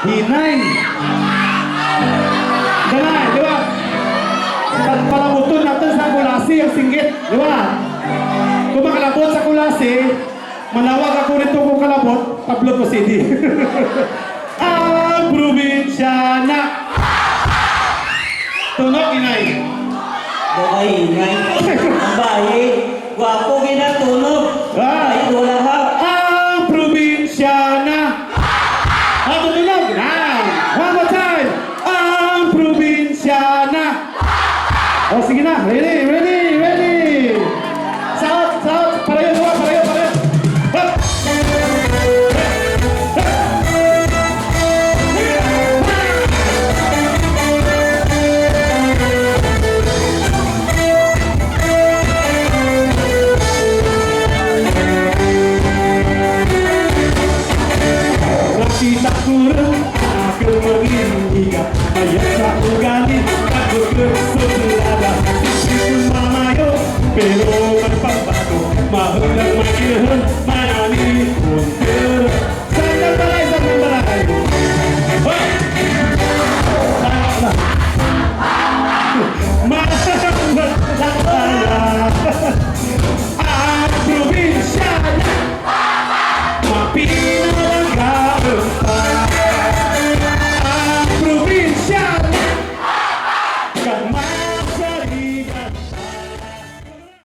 Hinay. Ganay, di ba? Palamuton natin sa kulasi ang singgit, di ba? Kung makalabot sa kulasi, malawag ako nito kung kalabot, tablot ko CD. Ang probinsyana. Tunog, inay. Bakay, ingay. Ang bayi. Wapo ginatunog. Ay, wala ha. Ang probinsyana. Ako tunog. Now, one more time. Ang probinsyana. O, sige na. Ready, ready, ready. South, south. Parayo, parayo, parayo. Hup. Nakita ko rin aking mag-iiga. Mayat sa ugali, nagugursulada. Simple kong mamayo, pero magpagbago. Mahulang magkinahan,